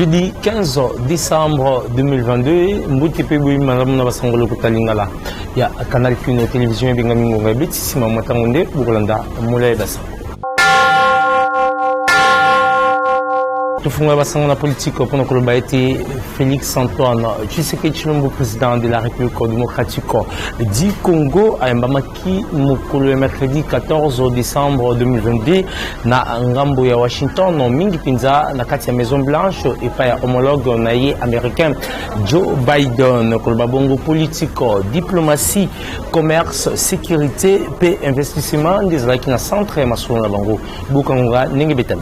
Jeudi 15 décembre 2022, Mbouti Peboui Manamuna Basangolo Kotalingala. Il y a un canal Fino Télévision et Bengamingo Rebit, Sima Matangonde, Bourlanda, Moulay Bassa. Tout le monde la politique pour nous été Félix Antoine Tshisekedi Tshilombo, président de la République démocratique du Congo, à Mbamaki, le mercredi 14 décembre 2022, na Ngambo ya Washington, Mingi Pinza, na Katia Maison Blanche, et pas homologue naïe américain Joe Biden, Kolbabongo politique, diplomatie, commerce, sécurité, paix, investissement, des akina centre et Massouna Bango, Bukanga, Nengebetan.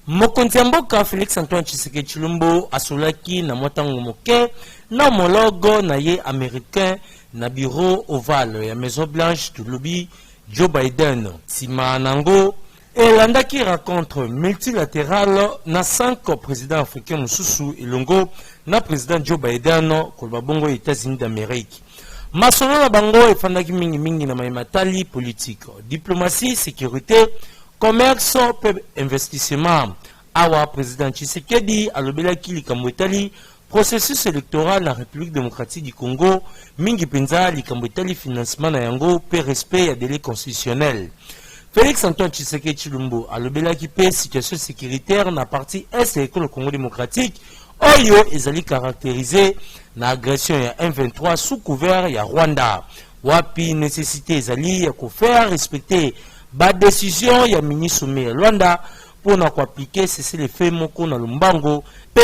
Mokonzi ya mboka Félix Antoine Tshisekedi Tshilombo asolaki na motango moke na homologue na ye américain na bureau ovale ya Maison Blanche tulobi Joe Biden. Sima nango elandaki rencontre multilatérale na 5 présidents africains mosusu elongo na président Joe Biden koloba bongo États-Unis d'Amérique. Masolo na bango efandaki mingi na maimatali politique, diplomatie, sécurité, commerce, investissement. Awa président Tshisekedi alobelaki likambo etali processus électoral na République démocratique du Congo, mingi penza likambo etali financement na yango pe respect ya délai constitutionnel. Félix Antoine Tshisekedi Tshilombo alobelaki pe situation sécuritaire na partie est de le Congo démocratique oyo ezali caractérisé na agression ya M23 sous couvert ya Rwanda. Wapi nécessité ezali ya ko faire respecter ba décision ya ministre Sommet Rwanda pour appliquer cesser les faits moko na Lumbango pe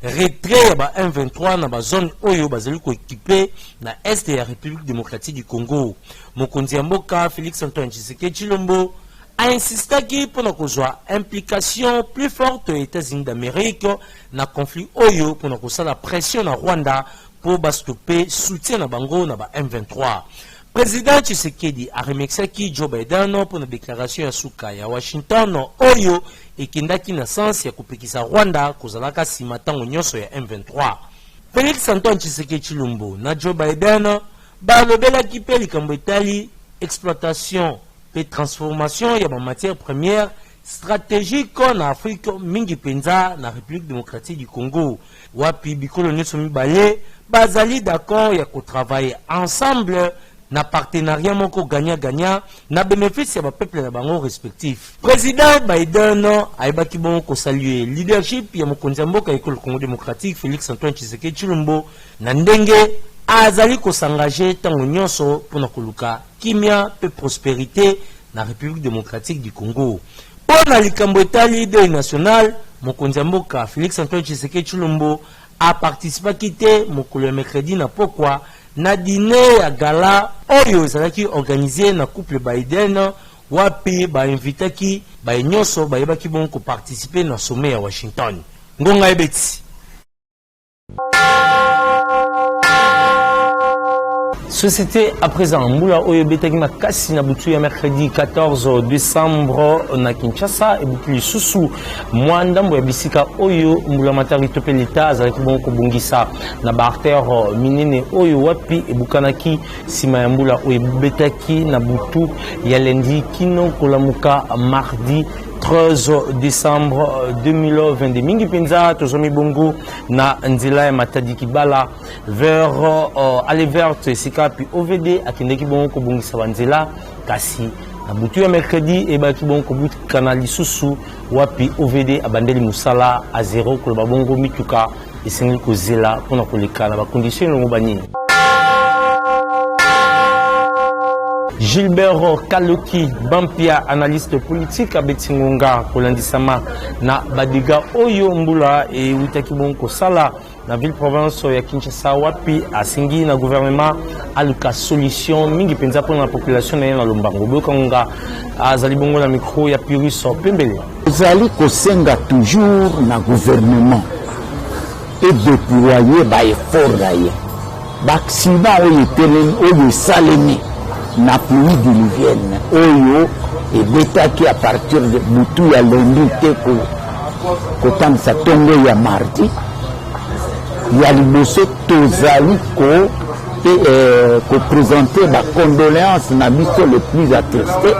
retrait ba M23 na ba zone oyo bazali ko équipé na est de la République démocratique du Congo. Mokonzi ya mboka Félix Antoine Tshisekedi Tshilombo a insisté pour kozwa implication plus forte aux États-Unis d'Amérique na conflit oyo pour la pression na Rwanda pour stopper soutien na bango na ba M23. Président Tshisekedi a remercié Joe Biden pour la déclaration à Suka ya Washington oyo ekindaki na sens ya kupekisa Rwanda kozalaka simatango nyonso ya M23. Félix Antoine Tshisekedi Tshilombo na Joe Biden balobelaki pe likambo etali exploitation et transformation ya ba matière première stratégique na Afrique mingi penza na République démocratique du Congo. Wapi bikolo nyonso mibale bazali d'accord ya ko travailler ensemble na partenariat moko gagnant-gagnant na bénéfice ya peuple na bango respectif. Président Biden aibaki bon ko saluer leadership ya mokonzi ya mboka ekolo Congo démocratique Félix Antoine Tshisekedi Tshilombo na ndenge azali ko s'engager tango nyonso pona koluka kimia pe prospérité na République démocratique du Congo. Pona likambo etali de national mokonzi ya mboka Félix Antoine Tshisekedi Tshilombo a participé kité mokolo mercredi na pokwa na dîner ya gala oyo ezalaki organisé na couple Biden wapi ba invitaki ba nyonso ba yebaki bon ko participer na sommet ya Washington. Ngonga ebeti Société à présent, Moula Oyo Betagi Makasi Nabutuya mercredi 14 décembre na Kinshasa et Bukuli Susu Mwandambo ya Bisika Oyo Moula Matari Tope l'État Azalaki Bonko Bungisa na Barter Minene Oyo Wapi et Bukanaki Sima Moula Oyo Betaki Nabutu Yalendi Kino Kolamuka mardi 13 décembre 2022. Mingi Penza, Tozomi Bongo, na Nzela et Matadi Kibala, vers aller vers Sika, puis OVD, à Kindeki Bongo, Kobongi Savanzela, Kassi, na Boutu ya mercredi, et Batu Bongo, Bout Kanali Susu, Wapi OVD, à Bandeli Moussala, à 0, Kolba Bongo, Mituka, et Sengli Kozela, pour na Koleka, na condition de Mobani. Gilbert Kaloki Bampia, analyste politique à Betingonga, Kolandisama, na Badiga Oyo Mbula et Witakibonko Sala, na ville province ya Kinshasa Wapi, à Singi, na gouvernement, Aluka Solution, Mingi Penza pour la population na Lombango, Bokonga, à Zalibongo la micro, ya Pyrus Pembele. Zali Kosenga toujours na gouvernement et déployer ba effort d'ailleurs. L'accident oyo salemi. Na pluie diluvienne oyo ebetaki à partir de butu ya lundi te kotangisa tongo ya mardi ya liboso tozali ko présenter ba condoléances na biso le plus attristé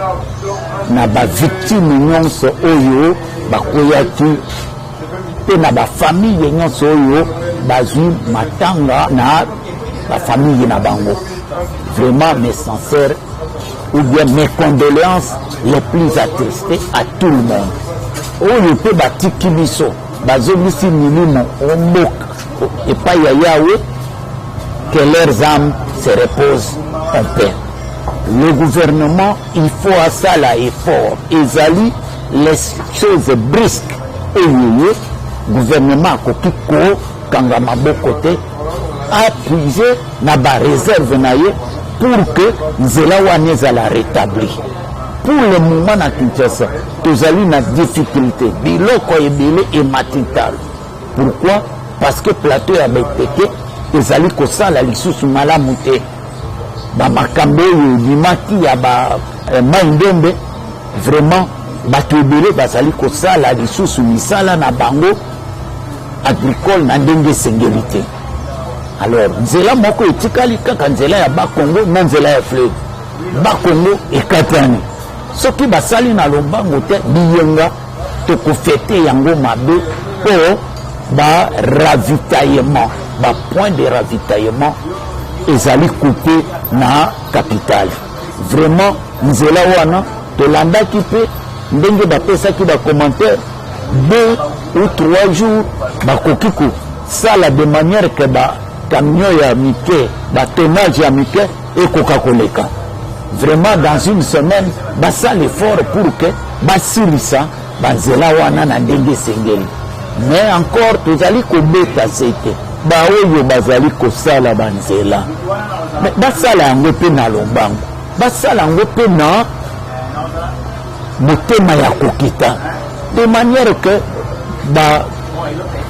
na ba victime nyonso oyo bakoyaki pe na ba famille nyonso oyo bazwi matanga na ba famille na bango. Vraiment mes sincères ou bien mes condoléances les plus attristées à tout le monde. Oyo pe batiki biso bazobisi milimo omboka et pas Yahweh, que leurs âmes se reposent en paix. Le gouvernement, il faut à ça l'effort. Ezali les choses brisques et le gouvernement kokiko kangama bokote appuyer na ba réserve naie pour que nzela wana la rétablir. Pour le moment na Kinshasa, tozali na difficulté biloko ebele et matitalo. Pourquoi? Parce que plateau ya Beteke ezali kosala lisusu malamu te. Ba makambo limaki ya ba maindembe vraiment bato ebele bazali kosala lisusu misala na bango agricole na ndenge sengeli te. Alors nzela moko etikali kaka nzela ya Bakongo na nzela ya fleuve. Bakongo ekatani. Soki basali na lombango te biyenga tokofete yango mabe po ba ravitaillement, ba point de ravitaillement ezali coupé na capitale. Vraiment nzela wana tolandaki pe ndenge bapesaki ba commentaire 2 ou 3 jours bakokiko sala de manière que ba camion ya mike, ba tonnage ya mike ekoka koleka. Vraiment dans une semaine basa l'effort pour que basilisa banzela wana na ndenge sengeli. Mais encore tozali kobeta sete ba oyo bazali kosala banzela. Mais basala yango pe na lombango, basala yango pe na motema ya kokita, de manière que ba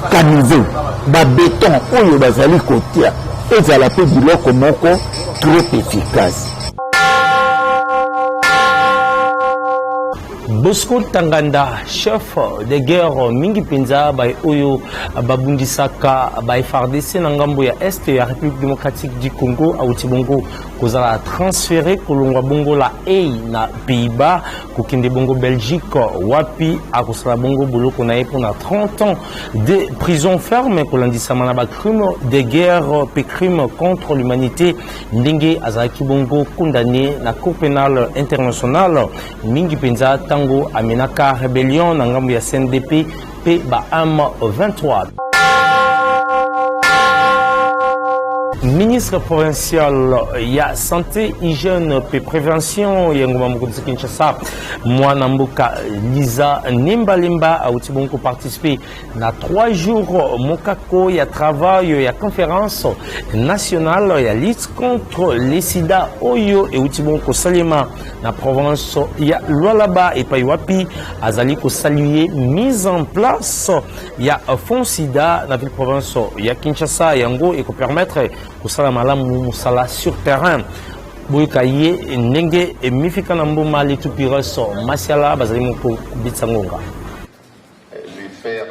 caniveau, ba béton oyo bazali kotia ezala pe biloko moko trop efficace. Bosco Tanganda, chef de guerre mingi penza by Oyo babundisaka by FARDC na ngambo ya Est ya République démocratique du Congo auti bongo kozala transféré kolongwa bongo la EI na Pays-Bas kokende bongo Belgique wapi akosala bongo boloko na ye pona 30 ans de prison ferme kolandisa mana ba crime de guerre pe crime contre l'humanité ndenge azaki bongo condamné na Cour pénale internationale mingi penza tango Aminaka rébellion na ngambo ya CNDP pe ba M23. Ministre provincial ya santé, hygiène et prévention Yengoma Mokonzi Kinshasa Mwana Mboka Liza Nimbalimba a aussi beaucoup participé na 3 jours mokako ya travail ya conférence nationale ya lutte contre les sida oyo et aussi beaucoup salima na province ya Lualaba et Paiwapi azali ko saluer mise en place ya fond sida na ville province ya Kinshasa yango et ko permettre kusala malamu musala sur terrain boykaye ndenge emifika na mboma letu piraso masiala bazali moko bitsangonga lui faire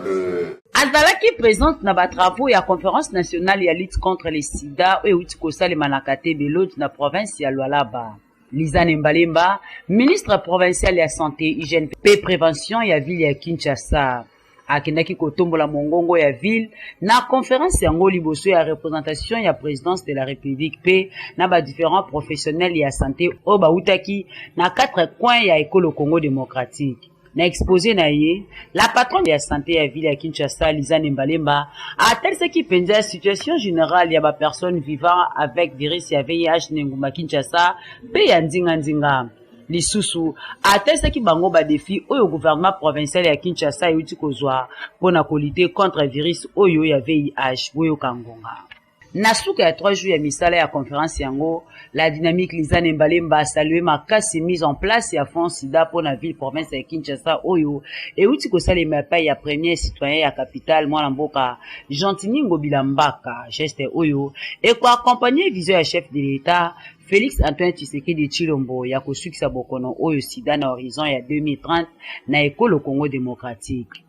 le azalaki présente na ba travaux ya conférence nationale ya lutte contre les sida et uti kosala manakate belot na province ya Lualaba. Liza Nimbalimba, ministre provincial ya santé, hygiène et prévention ya ville ya Kinshasa. Akendaki kotombola mongongo ya ville na conférence yango liboso ya représentation ya présidence de la République pe na ba différents professionnels ya santé o bautaki na 4 coins ya école Congo démocratique. Na exposé na ye, la patronne de la santé ya ville ya Kinshasa Liza Nimbalimba a tel ce qui penza la situation générale ya ba personnes vivant avec virus ya VIH Nenguma Kinshasa pe ya ndinga lisusu atesaki bango ba défi oyo gouvernement provincial ya Kinshasa yuti kozwa pona ko lutter contre virus oyo ya VIH boyo kangonga. Na suka ya 3 jours ya misala ya conférence yango, la dynamique Liza Nimbalimba a salué makasi mise en place ya fond sida pona ville province ya Kinshasa oyo et uti kosala mapa ya premier citoyen ya capitale mwana mboka Gentini Ngobila Mbaka geste oyo et ko accompagner vision ya chef de l'État Félix Antoine Tshisekedi Tshilombo ya kosukisa bokono oyo sida na horizon ya 2030 na école Congo démocratique.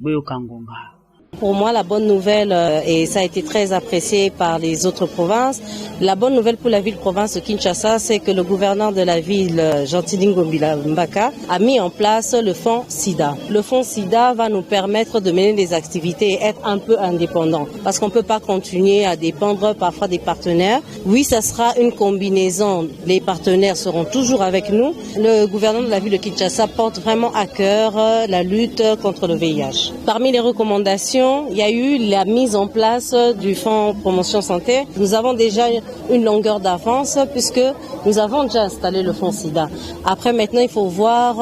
Boyo kangonga. Pour moi, la bonne nouvelle, et ça a été très apprécié par les autres provinces, la bonne nouvelle pour la ville-province de Kinshasa, c'est que le gouverneur de la ville, Jean-Tidingo Mbaka, a mis en place le fonds SIDA. Le fonds SIDA va nous permettre de mener des activités et être un peu indépendants, parce qu'on ne peut pas continuer à dépendre parfois des partenaires. Oui, ça sera une combinaison. Les partenaires seront toujours avec nous. Le gouverneur de la ville de Kinshasa porte vraiment à cœur la lutte contre le VIH. Parmi les recommandations, il y a eu la mise en place du fonds promotion santé. Nous avons déjà une longueur d'avance puisque nous avons déjà installé le fonds SIDA. Après, maintenant, il faut voir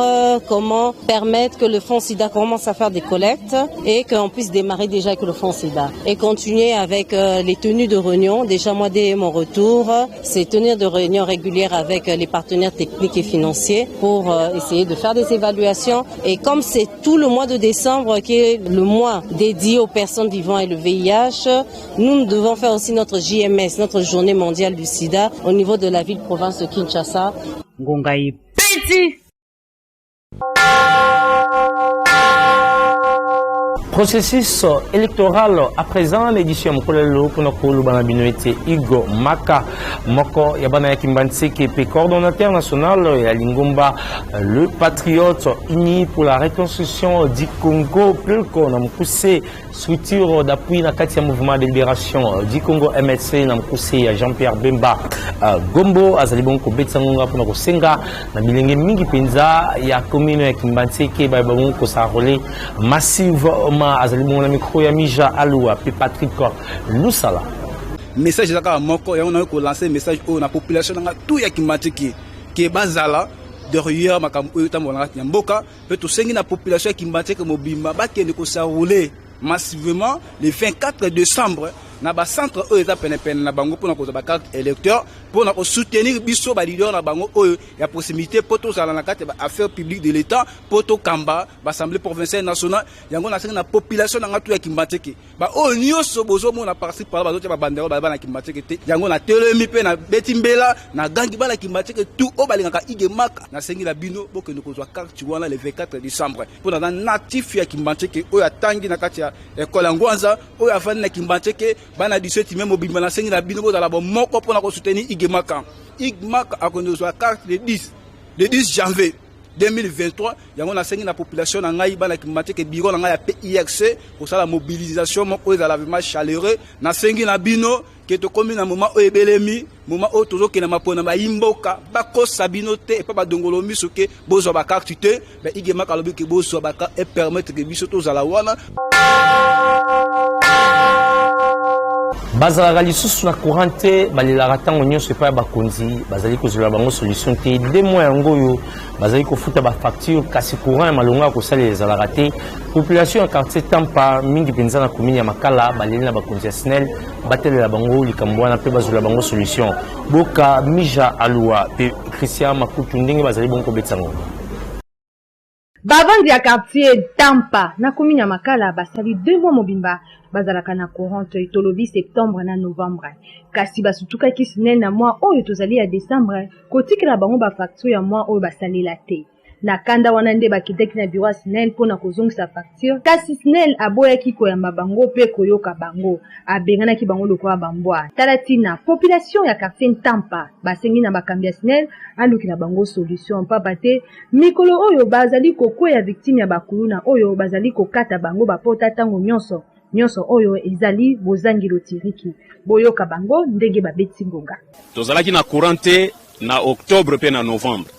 comment permettre que le fonds SIDA commence à faire des collectes et qu'on puisse démarrer déjà avec le fonds SIDA. Et continuer avec les tenues de réunion. Déjà, moi, dès mon retour, c'est tenir de réunions régulières avec les partenaires techniques et financiers pour essayer de faire des évaluations. Et comme c'est tout le mois de décembre qui est le mois dédié aux personnes vivant avec le VIH, nous devons faire aussi notre JMS, notre journée mondiale du sida, au niveau de la ville-province de Kinshasa. Ngongaï Petit. Processus électoral à présent, l'édition Mkolelo Ponokolo Banabino était Igo Maka Moko Yabana Kimbanse qui est coordonnateur national et à Lingomba, le patriote uni pour la reconstruction du Congo. Pelko n'a poussé structure d'appui dans le mouvement de libération du Congo MSC n'a poussé Jean-Pierre Bemba Gombo Azalibonko Betsangonga pour notre Senga na bilenge mingi penza ya commune Kimbanse qui ba bango sa relais massive azali mon micro ya mija alua pe Patrick Lusala message zaka moko ya on ko lancer message au na population nga tout ya Kimbanse qui bazala derrière makambo yo tamona ya mboka pe to sengi na population ya Kimbanse ko mobimba ba kende ko sa rouler massivement le 24 décembre na ba centre eux eta peine na bango pour na ko ba carte électeur pour na ko soutenir biso ba leader na bango eux ya proximité pour to sala na carte ba affaires publiques de l'état pour to kamba ba assemblée provinciale nationale yango na senga na population na ngatu ya Kimbanse ba o nyoso bozo mo na participe par ba zo ba bandero ba na Kimbanse te yango na telemi pe na betimbela na gangi ba na Kimbanse tout o ba lingaka igemaka na sengi la bino pour que nous ko carte wana le 24 décembre pour na natif ya Kimbanse o ya tangi na kati ya école ngwanza o ya fani na Kimbanse bana 17 même mobile na sengi na bino bo la bon moko pour na ko soutenir igemaka a connu sa carte le 10 janvier 2023 yango na sengi na population na ngai bana Kimbanse ke biro na ngai ya PIRC pour ça la mobilisation moko za la vraiment chaleureux na sengi na bino ke to komi na moment o ebelemi moment o tozo ke na mapona ba imboka ba ko sabino te et pas ba dongolo miso ke bozo ba carte te ba igemaka lobi ke bozo ba ka et permettre que biso to za la wana bazalaka lisusu na courant te balelaka ntango nyonso epai ya bakonzi bazali kozela bango solution te de mois yango oyo bazali kofuta bafacture kasi courant ya malongo ya kosalela ezalaka te population ya quartier Tampa mingi mpenza na commune ya Makala baleli na bakonzi ya SNEL batelela bango likambo wana mpe bazwela bango solution boka mija alua mpe Christian Makutu ndenge bazali bongo kobetisa ngo bavandi ya quartier Tampa na commune ya Makala basali 2 mois mobimba bazalaka na courant etolobi septembre na novembre kasi basutukaki SNEL na mois oyo tozali ya décembre kotikela bango bafacture ya mois oyo basalela te na kanda wana nde bakitaki na bureau ya SNEL mpona kozongisa facture kasi SNEL aboyaki koyamba bango mpe koyoka bango abenganaki bango lokola bambwa tala tina population ya quartier Tampa basengi na bakambi ya SNEL alukila bango solution papa te mikolo oyo bazali kokwea victime ya bakuluna oyo bazali kokata bango bapota tango nyonso oyo ezali bozangilo tiriki boyoka bango ndenge babeti ngonga tozalaki na courant te na octobre pe na novembre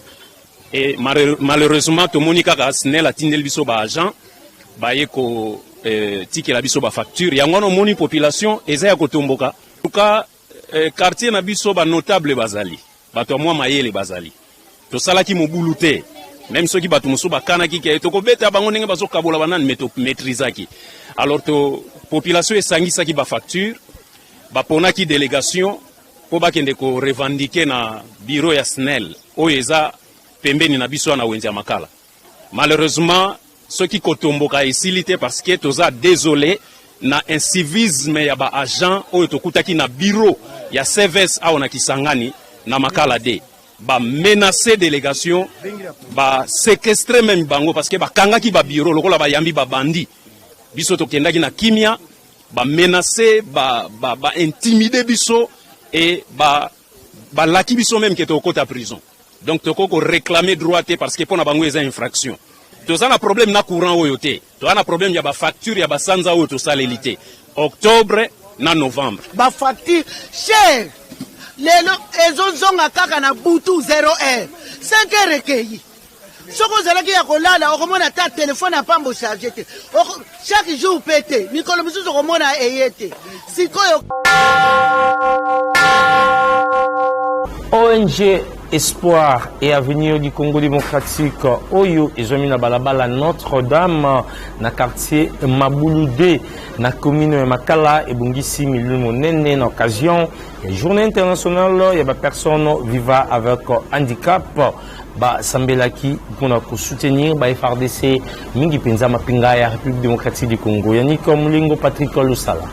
et malheureusement tomoni kaka SNEL atindeli biso ba agent baye ko tikela biso ba facture yango no moni population eza ya kotomboka tuka quartier na biso ba notable bazali bato mwa mayele bazali tosalaki mobulu te même ceux qui bato muso bakanaki ke to kobeta bango ndenge bazo kabola banani meto maîtrisaki alors to population esangisaki ba facture baponaki délégation po bakende ko revendiquer na bureau ya SNEL oyo eza pembeni na biso na wenzi ya Makala malheureusement ceux qui kotomboka esilité parce que toza désolé na incivisme ya ba agent oyo tokutaki na bureau ya CVS au na Kisangani na Makala de ba menacer délégation ba séquestrer même bango parce que ba kangaki ba bureau lokola ba yambi ba bandi biso tokendaki na kimia ba menacer ba intimider biso et ba laki biso même que tokota prison. Donc toko réclamer droit parce que pour na bango eza infraction. Toza na problème na courant oyo te. Toza na problème ya ba facture ya ba sanza oyo to salelité. Octobre na novembre. Ba facture cher. Lelo ezozonga kaka na butu 0 5 recueilli. Soko zalaki ya kolala okomona ta téléphone apambo charger te. Chaque jour pété. Mikolo mususu okomona eyete. Sikoyo ONG Espoir et Avenir du Congo démocratique Oyo ezomina balabala Notre-Dame na quartier Mabouloudé na commune Makala et Bungisi milieu monene na occasion la journée internationale ya ba personnes vivant avec handicap ba sambelaki pour soutenir ba FRDC mingi penza mapinga ya République démocratique du Congo yani comme Lingo Patrick Lusala.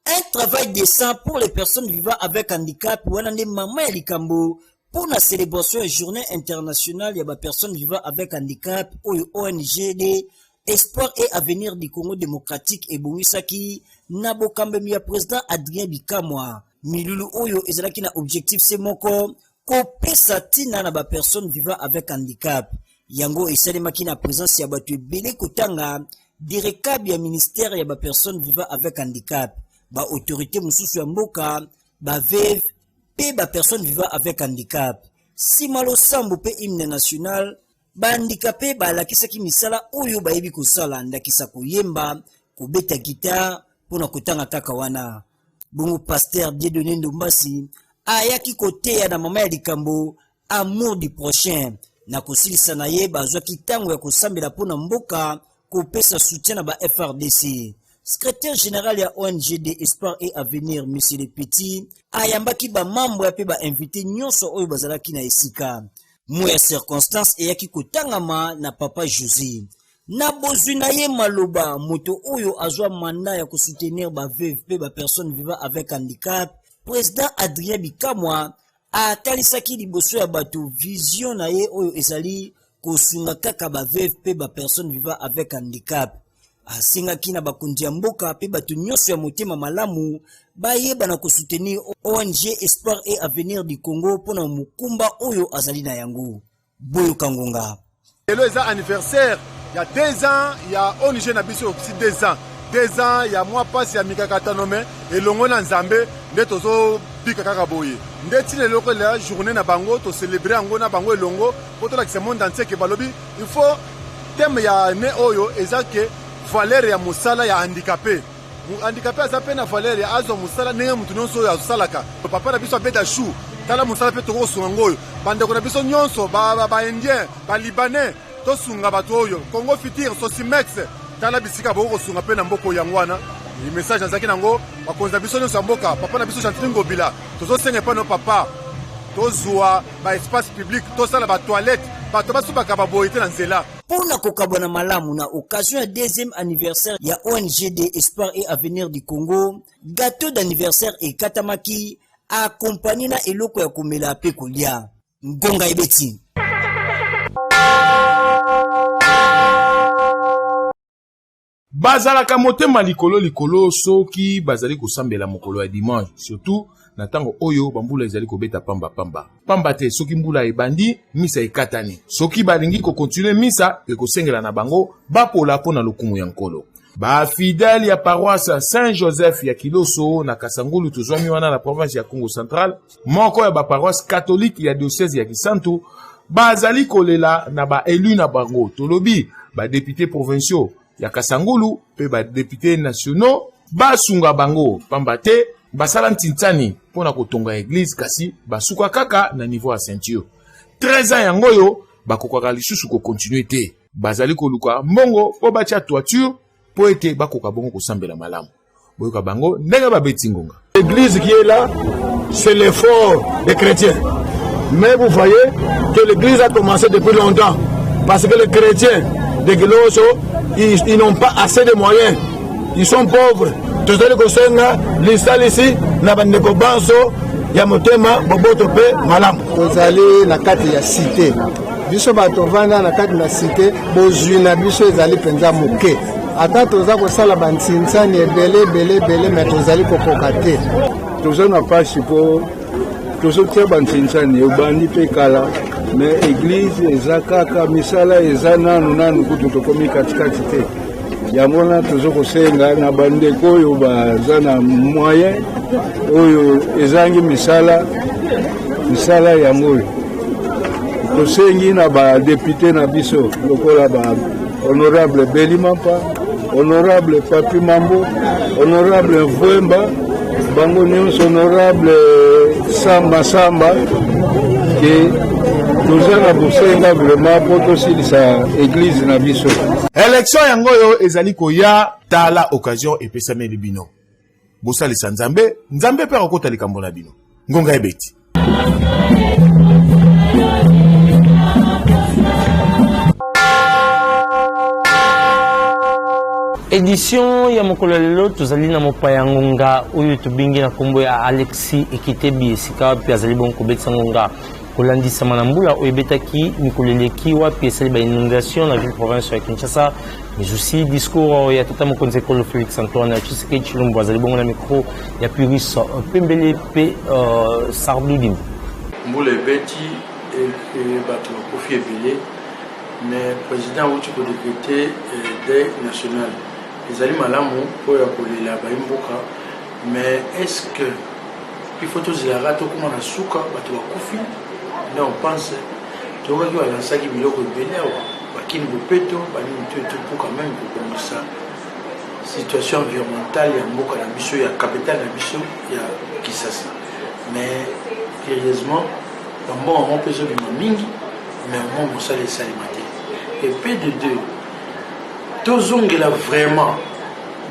Un travail décent pour les personnes vivant avec handicap ou un maman et likambo pour la célébration de journée internationale des personnes vivant avec handicap ou ONG Espoir et Avenir du Congo démocratique et Bouissaki Nabo Kambemia président Adrien Bikamwa Milulu Oyo ezalaki na objectif c'est moko ko pesa tina na ba personnes vivant avec handicap yango esalemaki na présence ya batu ebele kotanga directeur ya ministère ya ba personnes vivant avec handicap ba autorité mususu ya mboka ba veuve pe ba personnes vivant avec handicap simalo sambo pe hymne national ba handicapé ba lakisaki misala oyo ba yebi kosala ndakisa koyemba kobeta guitare pona kotanga kaka wana bongo pasteur Dieudonné Ndombasi ayaki koteya na mama ya likambo amour du prochain na kosilisa na ye bazwaki tango ya kosambela pona mboka kopesa soutien na ba FRDC. Secrétaire général ya ONG de Espoir et Avenir M. Le Petit ayambaki ba mambo ya pe ba invité nyonso oyo bazalaki na esika mo ya circonstance eyaki kotangama na papa José na bozwi na ye maloba moto oyo azwa manda ya kosoutenir ba veuve pe ba personnes vivant avec handicap président Adrien Bikamwa atalisaki liboso ya bato vision na ye oyo ezali kosunga kaka ba veuve pe ba personnes vivant avec handicap asingaki na bakundi ya mboka pe bato nyonso ya motema malamu bayeba na kosoutenir ONG Espoir et Avenir du Congo pona mukumba oyo azali na yango Boyo Kangonga. Lelo eza anniversaire il y a 2 ans il y a ONG na biso aussi 2 ans 2 ans il y a mois passé ya mikakatanome elongo na nzambe nde tozo bika kaka boye ndeti lelo ko la journée na bango to célébrer ngo na bango elongo poto la monde entier ke balobi il faut thème ya ne oyo ezake valeur ya musala ya handicapé handicapé azape na valeur ya azo musala ndenge mutu nyonso oyo azosalaka papa na biso abeta chou tala musala pe tokosunga ngoyo bandeko na biso nyonso ba indien ba libanais tosunga bato oyo Congo Futur Sosimex tala bisika bokosunga pe na mboko yango wana le message azaki nango bakonza biso nyonso ya mboka papa na biso Chantier Ngobila tozosenga pa no papa tozwa ba espace public tosala ba toilette bato basubaka baboyete na nzela pona kokabona malamu na occasion ya 2e anniversaire ya ONG de Espoir et Avenir du Congo gâteau d'anniversaire ekatamaki accompagné na eloko ya komela pe kolia ngonga ebeti bazalaka motema likolo soki bazali kosambela mokolo ya dimanche surtout na tango oyo bambula ezali kobeta pamba te soki mbula ebandi misa ekatani soki balingi ko continuer misa ekosengela na bango bapola pona lokumu ya nkolo ba fidèle ya paroisse Saint-Joseph ya Kiloso na Kasangulu tozwami wana na province ya Congo Central moko ya ba paroisse catholique ya diocèse ya Kisantu bazali kolela na ba élu na bango tolobi ba députés provinciaux ya Kasangulu pe ba députés nationaux basunga bango pamba te basala ntintani pona kotonga église kasi basuka kaka na niveau ya ceinture 13 ans yango yo bakokaka lisusu ko continuer te bazali koluka mbongo po batia toiture po ete bakoka bongo kosambela malamu boyoka bango ndenge babeti ngonga. L'église qui est là c'est l'effort des chrétiens mais vous voyez que l'église a commencé depuis longtemps parce que les chrétiens de Giloso ils n'ont pas assez de moyens, ils sont pauvres. Tozali kosenga lisali ici na bandeko banso ya motema boboto pe malamu tozali na kati ya cité biso bato vanda na kati na cité bozwi na biso ezali penza moke ata toza kosala bantsinsani ebele me tozali kokoka te. Toza na pasi mpo tozotia bantsinsani ebandi mpe kala me eglize eza kaka misala eza nanu kutu tokomi katikati te. Yango wana tozokosenga na bandeko oyo baza na moyen oyo ezangi misala yango oyo tosengi na badepute na biso lokola ba honorable Belimampa, honorable Papi Mambo, honorable Mvwemba, bango nyonso honorable Samba ke tozala kosenga vraiment po tosilisa église na biso. Élection yango yo ezali koya tala occasion epesameli bino. Bosalisa Nzambe mpe akokota likambo na bino. Ngonga ebeti. Édition ya mokolo lelo tozali na mopaya ngonga oyo tobingi na kombo ya Alexis Ekitebi esika wapi azali bon kobetisa ngonga kolandisama na mbula oyo ebetaki mikolo eleki wapi esali ba inondation na ville province ya Kinshasa, mais aussi discours ya tata mokonzi ekolo Félix Antoine Tshisekedi Tshilombo azali bongo na micro ya Puris Pembele pe Sardudimbo. Mbula ebeti bato bakofi ebele mais président outi kodécréter deuil national ezali malamu po ya kolela baimboka, mais est-ce que il faut tozilaka tokoma na suka bato bakufi nde on pense tokaki balansaki biloko ebele awa bakini bopeto banini to po quand même kobongisa situation environnementale ya mboka na biso ya capitale na biso ya Kinshasa. Mais curieusement bambongo mo mpe ezobima mingi mais mo mosala esalema te. Et puis de deux, tozongela vraiment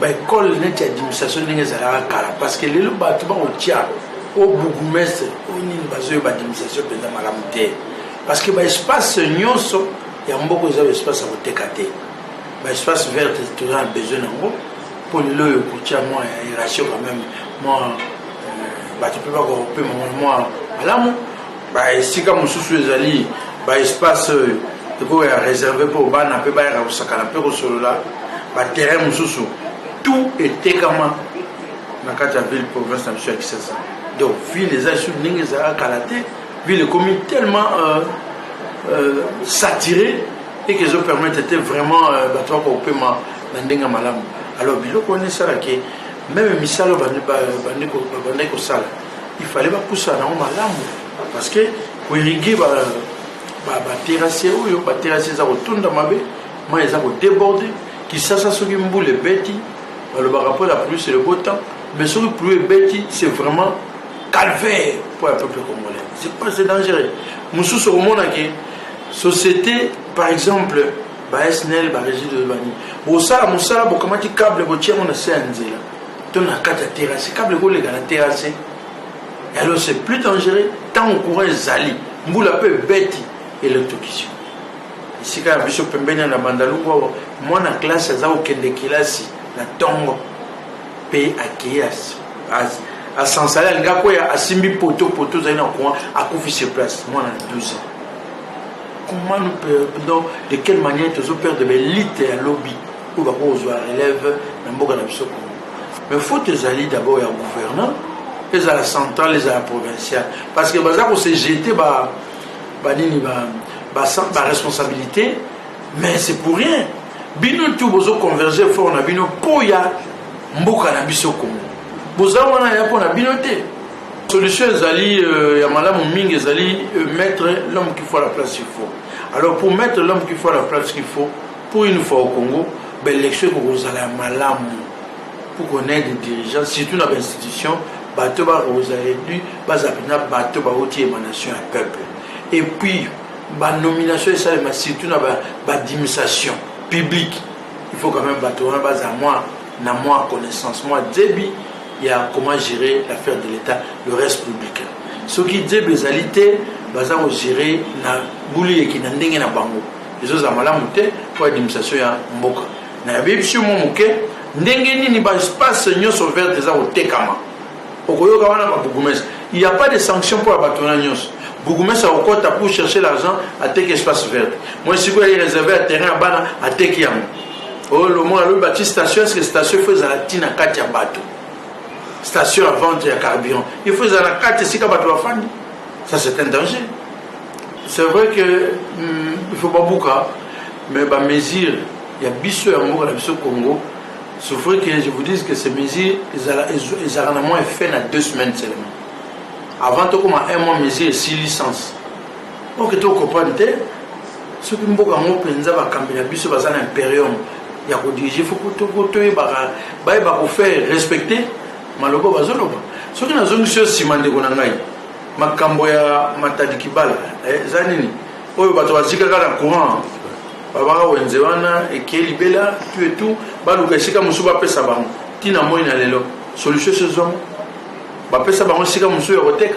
école neti administration ndenge ezalaka kala parce que lelo bato bakotia au bourgmestre onini bazoyeba administration mpenza malamu te parce que espace nyonso ya mboka eza espace ya koteka te espace vert toza na besoin nango mpo lelo oyo kotia mwa hiérarchie quand même mwa bato mpe bakopema mwa malamu esika mosusu ezali espace pour réserver pour bana pe ba ya kusakana pe kosolola ba terrain mususu tout était comme na kata ville province na biso ya Kinshasa. Donc ville les a sous ninge za kalaté ville comme tellement saturé et que ça permettait vraiment bato ko pema na ndenga malamu. Alors biloko on ça que même misalo bande ko sala il fallait pas pousser na malamu parce que pour irriguer terrasser oyo terrasser za kotunda mabe ma eza ko déborder qui ça soki mbule beti le rapport la pluie c'est le beau temps mais soki pluie beti c'est vraiment calvaire pour le peuple congolais. C'est dangereux mususu komona ke société par exemple SNEL régie de bani bosala musala bokamati câble botia mona se nzela tona kata terrasse câble ko lega na terrasse alors c'est plus dangereux tant au courant zali mbula pe beti électrocution. Ici quand je suis pembeni na bandalungu mwana classe za okende kilasi na tongo pe akias à sansala ngako ya asimbi poto za na kwa akufi sur place mwana 12 ans. Comment nous donc de quelle manière tu as peur de l'élite à lobby ou va pouvoir relève na mboka na biso. Mais faut te zali d'abord ya gouverneur les à la centrale les à la provinciale parce que baza ko se jeter responsabilité, mais c'est pour rien. Bino tout bozo converger fort na bino poya mboka na biso Congo. Boza wana ya pona bino te. Solution zali ya malamu mingi zali mettre l'homme qu'il faut à la place qu'il faut. Alors pour mettre l'homme qu'il faut à la place qu'il faut pour une fois au Congo, l'élection pour zala malamu pour connaître des dirigeants surtout dans l'institution bato ba rozale du bazapina bato ba oti émanation à peuple. Et puis, la nomination et ça, surtout dans l'administration publique, il faut quand même avoir moi connaissance. Moi, débit, il y a comment gérer l'affaire de l'État, le reste public. Ce qui dit les alités, ils gérer la bouli et qui n'a pas de bango. Les autres ont monté pour l'administration ya mboka. Na bibishu mo moke, ndenge ni ba espace nyonso vert des au tekama. Okoyoka wana ba bourgmestre. Il n'y a pas de sanctions pour la batona nyonso. Bourgmestre au côté pour chercher l'argent à tek espace vert. Moi si vous allez réserver un terrain à bana à tek yam. Oh, le monde a eu bâti station, est-ce que station faisait la tina kati ya bateau? Station à vente de carburant. Il faut que la carte ici, ça c'est un danger. C'est vrai qu'il ne faut pas beaucoup, mais les mesures, il y a Bissau et Amour, Bissau Congo. Sauf que je vous dis que ces mesures, ils ont moins fait dans 2 semaines seulement. Avant, tu as 1 mois de mesures et 6 licences. Donc, tu comprends, ceux qui ont fait Bissau, c'est un impérium. Il y a des diriger, il faut que tu faire respecter. Maloba bazoloba soki nazongi sio simande ko nangai makambo ya matadi kibala zanini oyo bato bazika kala courant babaka wenze wana ekeli bela tu et tout baluka sika musuba pesa bango tina moyi na lelo solution saison ba pesa bango sika musu ya koteka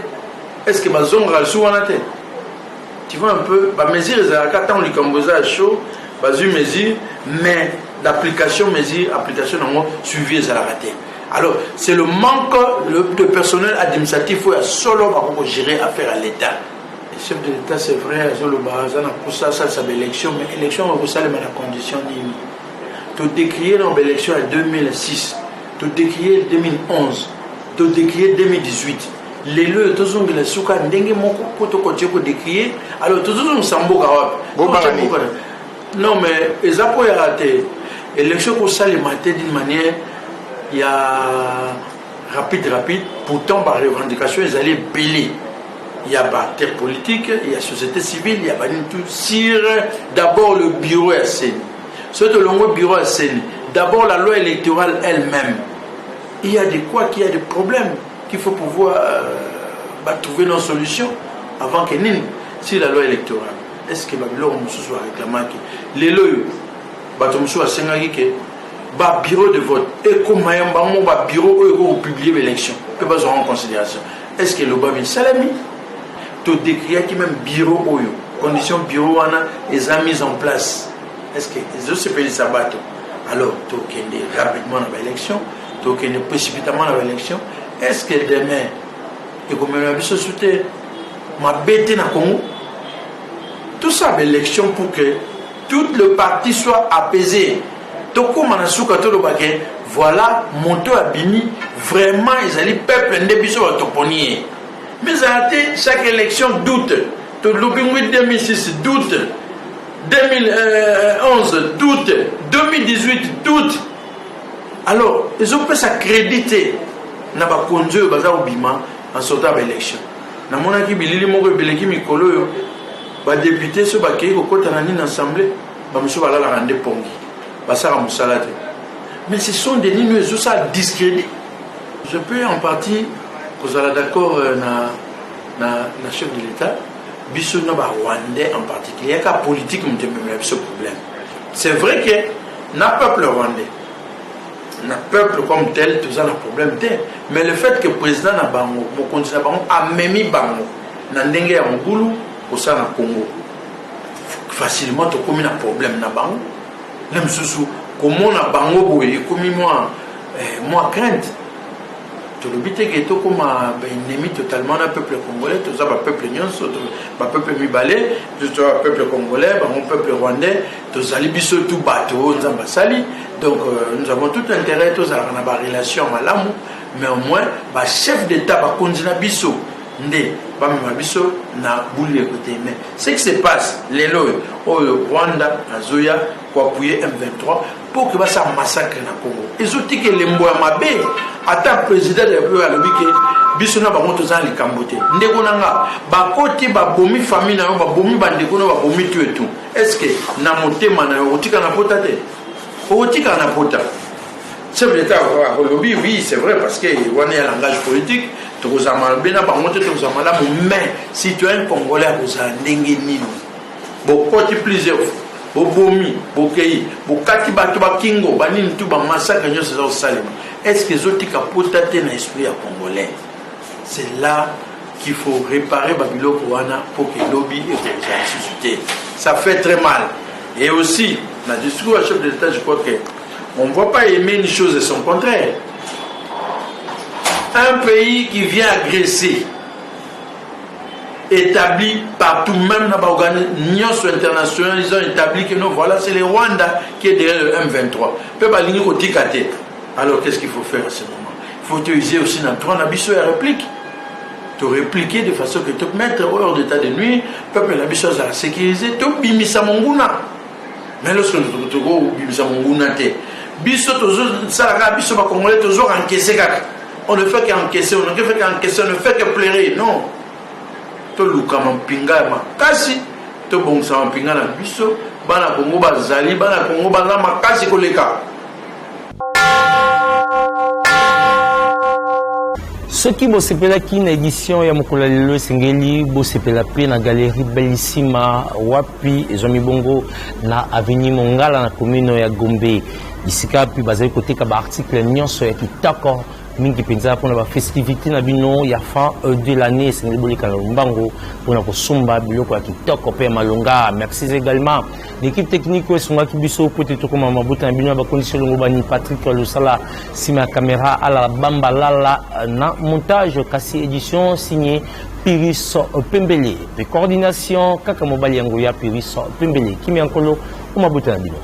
est-ce que bazonga su wana te tu vois un peu ba mesure za kata on likamboza chaud bazu mesure mais d'application mesure application nango suivi za la raté. Alors, c'est le manque de personnel administratif où il y a solo pour gérer affaire à l'État. Le chef de l'État, c'est vrai, ça c'est l'élection, mais l'élection, on va vous saluer la condition. Tu décrier l'élection en 2006, tu décrier 2011, tu décrier 2018. Les lieux, tous ont les soukas, n'engue moko pour te continuer pour décrier. Alors, tous ont sambo kawap. Non, mais les appuis à raté. L'élection pour ça les mater d'une manière. Il y a rapide, pourtant par revendication, ils allaient belé. Il y a parti politique, il y a société civile, il y a tout. Sur d'abord le bureau à Séni. Surtout le bureau à Séni. D'abord la loi électorale elle-même. Il y a des quoi qu'il y a des problèmes qu'il faut pouvoir trouver une solution avant que nous, si la loi électorale. Est-ce que Babylone soit réclamé les lois, Batomsou a Sengagi bah bureau de vote et comment un bah bureau où publier l'élection peut pas en considération. Est-ce que le Babi Salami te décrit qui même bureau oyo condition bureau wana les a mis en place. Est-ce que les autres pays s'abattent? Alors tu as rapidement dans l'élection, tu as précipitamment dans l'élection. Est-ce que demain et comme on a vu ce soutien ma bête na Congo tout ça l'élection pour que tout le parti soit apaisé. Voilà, Monto Abini, vraiment, ils allaient peuple ndébiso à toponier. Mais chaque élection doute. Tout le 2006 doute. 2011 doute. 2018 doute. Alors, ils ont pu s'accréditer. N'a pas conduit au bazar au Bima en sortant de l'élection. N'a mon aki bilili moko bileki mikolo ba député so ba kei ko kota na nini assemblée ba monsieur bala la rende pongi. Mais ce sont des lignes où ça discrédit. Je peux en partie, vous allez d'accord, na chef de l'État, Bissou na Rwandais en particulier, il y a qu'à politique qui me ce problème. C'est vrai que n'a peuple rwandais, n'a peuple comme tel, tout ça n'a problème tel. Mais le fait que le président na Bango, mon continent Bango, a même Bango, na ndenge ya Mboulou, pour ça na Congo, facilement tu commis un problème na Bango. Même sous comment on a bango et comme moi crainte tout le but est que tout comme un ennemi totalement un peuple congolais tout ça un peuple nyonso un peuple mibalé tout ça un peuple congolais un peuple rwandais tout ça libiso tout bateau nzamba sali donc nous avons tout intérêt tous à avoir une relation malamu mais au moins ba chef d'état ba konzina biso ndé ba mema biso na boule côté mais ce qui se passe les lois au Rwanda azoya pour appuyer M23 pour que ça massacre na Congo ils ont dit que les mboya mabe ata président de la République biso na bango tozana likambote ndeko nanga ba koti ba bomi famille na ba bomi bandeko na ba bomi tout et tout est-ce que na motema na otika na pota te otika na pota chef d'état au lobby oui c'est vrai parce que on est à langage politique tous amal bena ba monter tous amala mais citoyen congolais vous a ndenge nini beaucoup plusieurs bobomi bokei bokati bato ba kingo banini tout ba massacre nyo ça salima est-ce que zotika potate na esprit ya congolais c'est là qu'il faut réparer Babylone Wana pour que lobby et susciter ça fait très mal et aussi dans le discours du chef de l'État je crois que on ne va pas aimer une chose et son contraire. Un pays qui vient agresser établi partout, même dans l'organisation internationale, ils ont établi que non, voilà, c'est le Rwanda qui est derrière le M23. Alors qu'est-ce qu'il faut faire à ce moment? Il faut utiliser aussi notre droit d'habitude et réplique. Te répliquer de façon que tu peux mettre hors d'état de nuit, peuple l'habitude à sécuriser, tu bimisa monguna. Mais lorsque tu bimisa monguna, biso toujours ça biso ba congolais toujours encaisser kaka. On ne fait qu'encaisser, on ne fait qu'encaisser, on ne fait que pleurer. Non. To luka mampinga makasi, to bongsa mampinga na biso, bana Kongo bazali, bana Kongo baza makasi koleka. Ce qui bosepela qui une édition ya mokolo lelo sengeli bosepela pe na galerie Bellissima wapi Zomi Bongo na avenue Mongala na commune ya Gombe. Isika pi bazali koteka ba article nyonso ya kitoko mingi penza pour la festivité na bino ya fin de l'année sengeli bolika mbango pour kosumba biloko ya kitoko pe malonga. Merci également l'équipe technique songa kibiso peut-être comme mabuta bino ba condition ngo bani Patrick Losala sima caméra à la bamba lala na montage kasi édition signé Piris Pembele. Coordination kaka mobali yango ya Piris Pembele kimi ankolo mabuta bino.